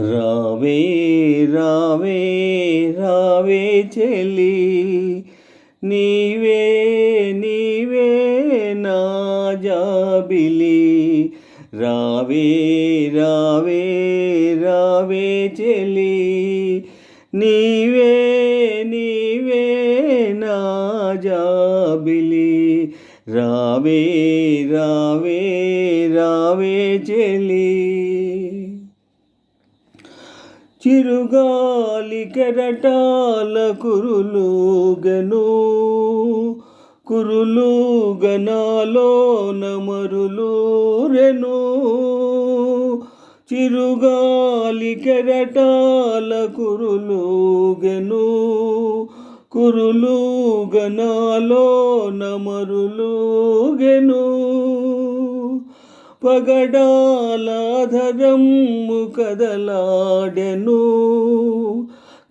రావే రావే రావే చెలి నీవే నీవే నా జాబిలి రావే రావే రావే చెలి నీవే నీవే నా జాబిలి రావే రావే రావే చెలి చిరుగాలి కెరటాల కురులుగను కురులుగనాలో నమరులూరెను చిరుగాలి కెరటాల కురులుగను కురులుగనాలో నమరులూగెను పగడాలాధరము కదలాడెను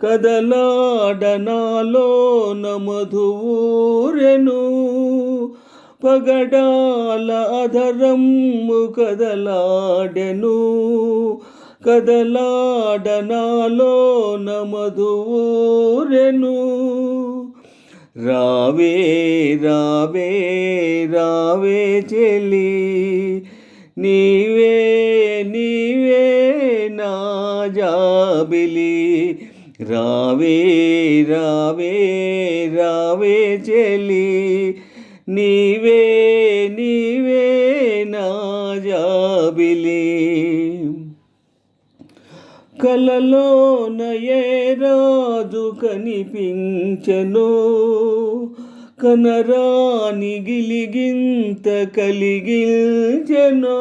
కదలాడనాలో మధువూరెను పగడాలాధరము కదలాడెను కదలాడనాలో మధువూరెను రావే రావే రావే చెలి నీవే నీవే నా జాబిలి రావే రావే రావే చెలి నీవే నీవే నా జాబిలి కలలోన ఏ రాజు కనిపించెను కనరాని గిలిగింత కలిగించెను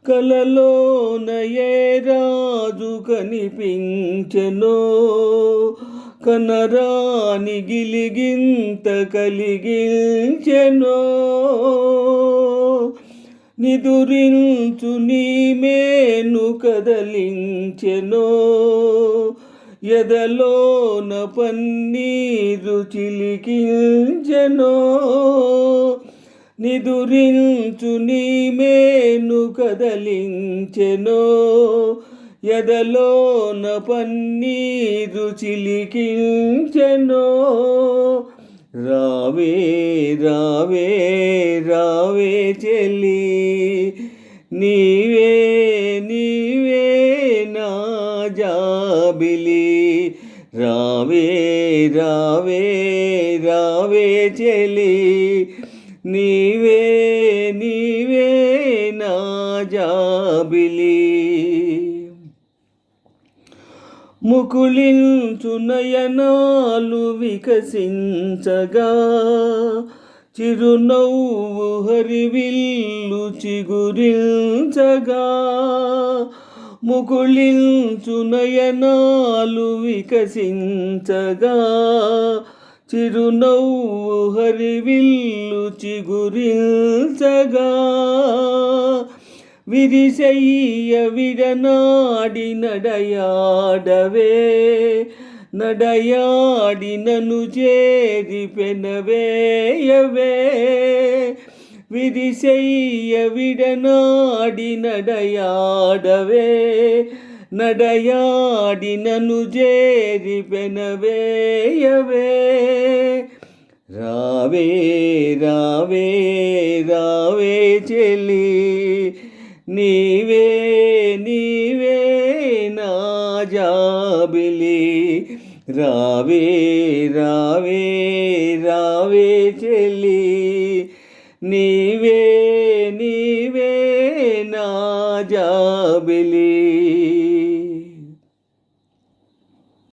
కలలోన ఏ రాజు కనిపించెను కనరాని గిలిగింత కలిగించెను నిదురించు నీ మేను కదలించెను ఎదలోన పన్నీరు చిలికించెను నిదురించు నీ మేను కదలించెను ఎదలోన పన్నీరు చిలికించెను రావే రావే రావే చెలి నీవే నీవే నా జాబిలి రావే రావే రావే చెలి నీవే నీవే నా జాబిలి ముకుళించు నయనాలు వికసించగా చిరునవ్వు హరివిల్లు చిగురించగా ముకుళించు నయనాలు వికసించగా చిరునవ్వు హరివిల్లు చిగురించగా విరిసయ్య విడనాడి నడయాడవే నడయాడి నన్ను చేరి పెనవేయవే విరిసయ్య విడనాడి నడయాడవే నడయాడి నన్ను చేరి పెనవేయవే రావే రావే రావే చెలి నీవే నీవే నా జాబిలి రావే రావే రావే చెలి నీవే నీవే నా జాబిలి